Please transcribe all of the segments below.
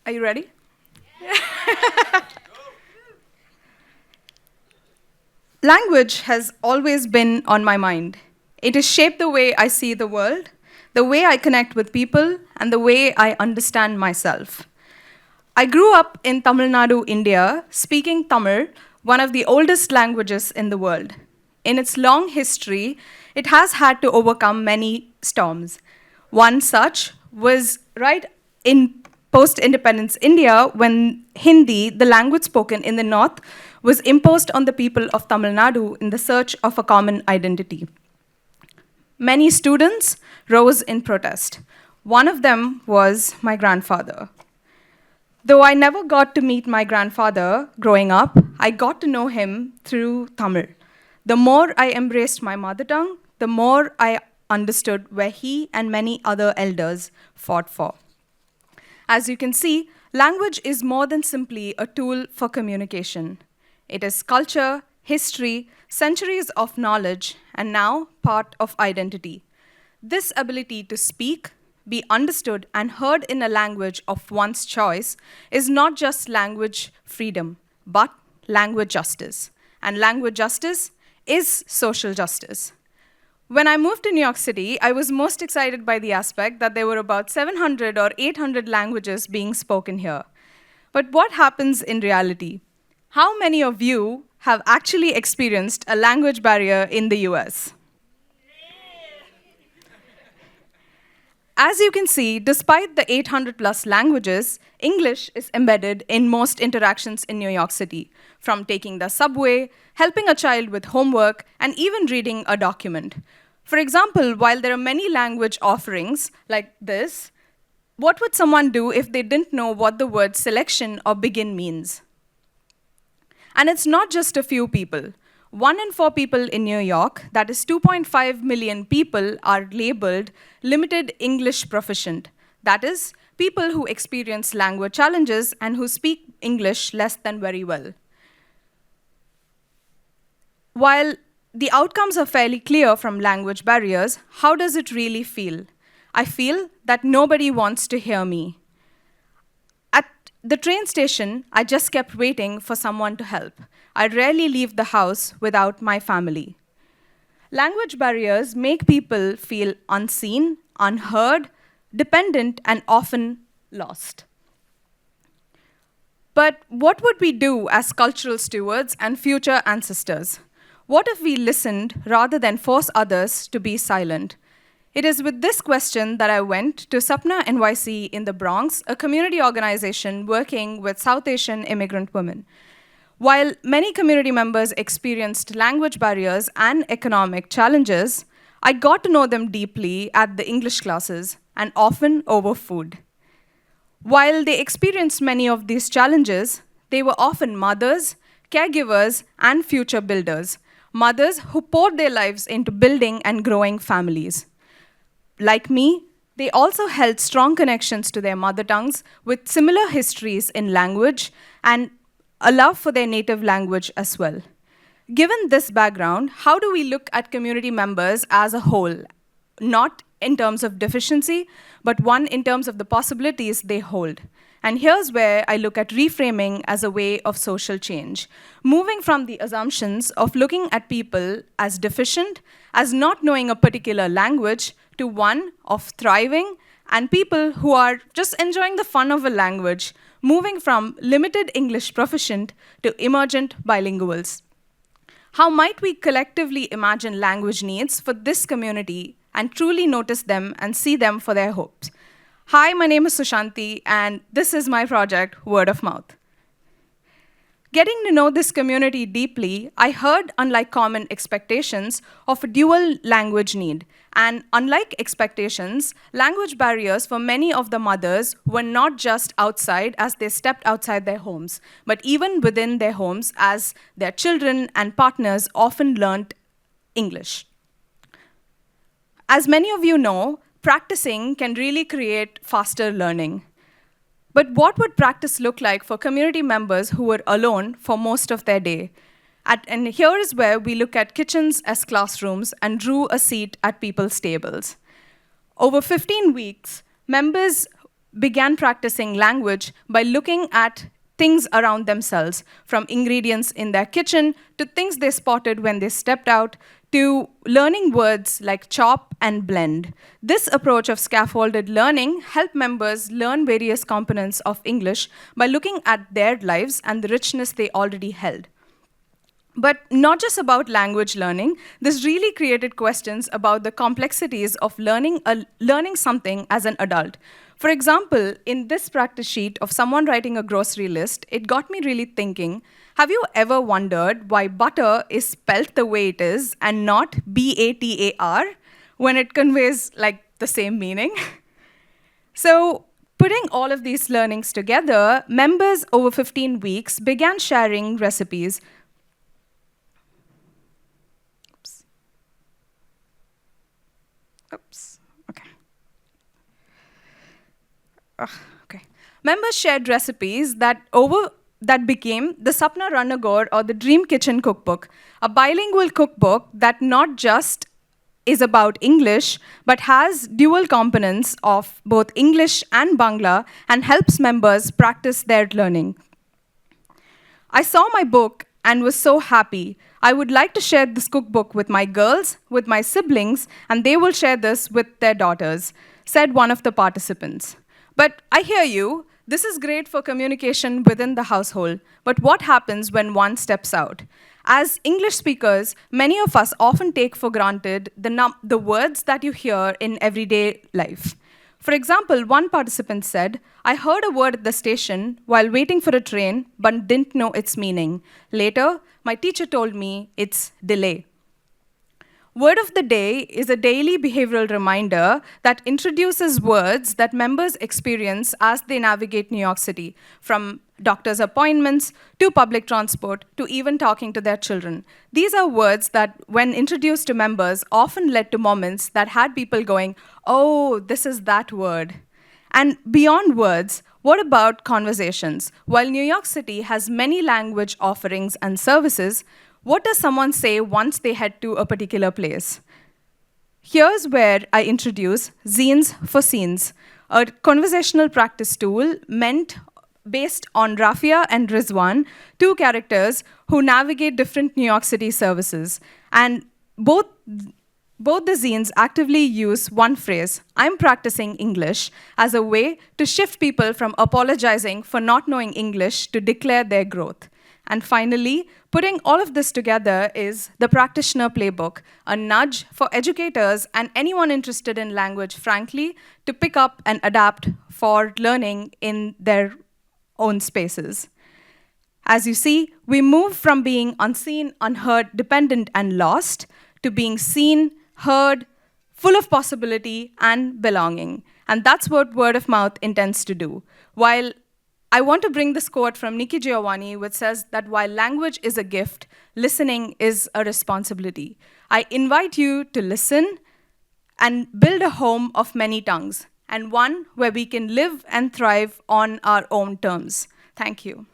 Are you ready? Language has always been on my mind. It has shaped the way I see the world, the way I connect with people, and the way I understand myself. I grew up in Tamil Nadu, India, speaking Tamil, one of the oldest languages in the world. In its long history, it has had to overcome many storms. One such was right in post independence India when Hindi, the language spoken in the north, was imposed on the people of Tamil Nadu in the search of a common identity. Many students rose in protest. One of them was my grandfather. Though I never got to meet my grandfather growing up, I got to know him through Tamil. The more I embraced my mother tongue, the more I understood where he and many other elders fought for. As you can see, language is more than simply a tool for communication. It is culture, history, centuries of knowledge, and now part of identity. This ability to speak, be understood, and heard in a language of one's choice is not just language freedom, but language justice. And language justice is social justice. When I moved to New York City, I was most excited by the aspect that there were about 700 or 800 languages being spoken here. But what happens in reality? How many of you have actually experienced a language barrier in the US? As you can see, despite the 800 plus languages, English is embedded in most interactions in New York City, from taking the subway, helping a child with homework, and even reading a document. For example, while there are many language offerings like this, what would someone do if they didn't know what the word selection or begin means? And it's not just a few people. 1 in 4 people in New York, that is 2.5 million people, are labeled limited English proficient. That is, people who experience language challenges and who speak English less than very well. While the outcomes are fairly clear from language barriers, how does it really feel? I feel that nobody wants to hear me. At the train station, I just kept waiting for someone to help. I rarely leave the house without my family. Language barriers make people feel unseen, unheard, dependent, and often lost. But what would we do as cultural stewards and future ancestors? What if we listened rather than force others to be silent? It is with this question that I went to Sapna NYC in the Bronx, a community organization working with South Asian immigrant women. While many community members experienced language barriers and economic challenges, I got to know them deeply at the English classes and often over food. While they experienced many of these challenges, they were often mothers, caregivers, and future builders, mothers who poured their lives into building and growing families. Like me, they also held strong connections to their mother tongues with similar histories in language and a love for their native language as well. Given this background, how do we look at community members as a whole, not in terms of deficiency, but one in terms of the possibilities they hold? And here's where I look at reframing as a way of social change, moving from the assumptions of looking at people as deficient, as not knowing a particular language, to one of thriving and people who are just enjoying the fun of a language, moving from limited English proficient to emergent bilinguals. How might we collectively imagine language needs for this community and truly notice them and see them for their hopes? Hi, my name is Susanti, and this is my project, Word of Mouth. Getting to know this community deeply, I heard, unlike common expectations, of a dual language need. And unlike expectations, language barriers for many of the mothers were not just outside as they stepped outside their homes, but even within their homes as their children and partners often learned English. As many of you know, practicing can really create faster learning. But what would practice look like for community members who were alone for most of their day? And here is where we look at kitchens as classrooms and drew a seat at people's tables. Over 15 weeks, members began practicing language by looking at things around themselves, from ingredients in their kitchen to things they spotted when they stepped out, to learning words like chop and blend. This approach of scaffolded learning helped members learn various components of English by looking at their lives and the richness they already held. But not just about language learning, this really created questions about the complexities of learning something as an adult. For example, in this practice sheet of someone writing a grocery list, it got me really thinking, have you ever wondered why butter is spelt the way it is and not B-A-T-A-R when it conveys like the same meaning? So, putting all of these learnings together, members over 15 weeks began sharing recipes. Oops, okay. Okay. Members shared recipes that became the Sapna Ranagore or the Dream Kitchen Cookbook, a bilingual cookbook that not just is about English, but has dual components of both English and Bangla and helps members practice their learning. I saw my book and was so happy. I would like to share this cookbook with my girls, with my siblings, and they will share this with their daughters, said one of the participants. But I hear you. This is great for communication within the household. But what happens when one steps out? As English speakers, many of us often take for granted the words that you hear in everyday life. For example, one participant said, I heard a word at the station while waiting for a train, but didn't know its meaning. Later, my teacher told me it's delay. Word of the Day is a daily behavioral reminder that introduces words that members experience as they navigate New York City, from doctor's appointments to public transport to even talking to their children. These are words that, when introduced to members, often led to moments that had people going, oh, this is that word. And beyond words, what about conversations? While New York City has many language offerings and services, what does someone say once they head to a particular place? Here's where I introduce Zines for Scenes, a conversational practice tool based on Rafia and Rizwan, two characters who navigate different New York City services. And both the zines actively use one phrase, I'm practicing English, as a way to shift people from apologizing for not knowing English to declare their growth. And finally, putting all of this together is the Practitioner Playbook, a nudge for educators and anyone interested in language, frankly, to pick up and adapt for learning in their own spaces. As you see, we move from being unseen, unheard, dependent, and lost to being seen, heard, full of possibility and belonging. And that's what word of mouth intends to do. While I want to bring this quote from Nikki Giovanni, which says that while language is a gift, listening is a responsibility. I invite you to listen and build a home of many tongues, and one where we can live and thrive on our own terms. Thank you.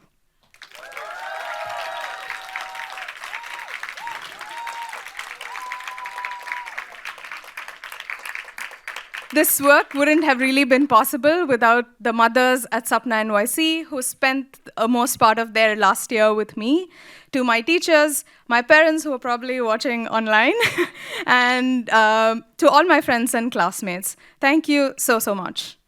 This work wouldn't have really been possible without the mothers at Sapna NYC who spent most part of their last year with me, to my teachers, my parents who are probably watching online, and to all my friends and classmates. Thank you so, so much.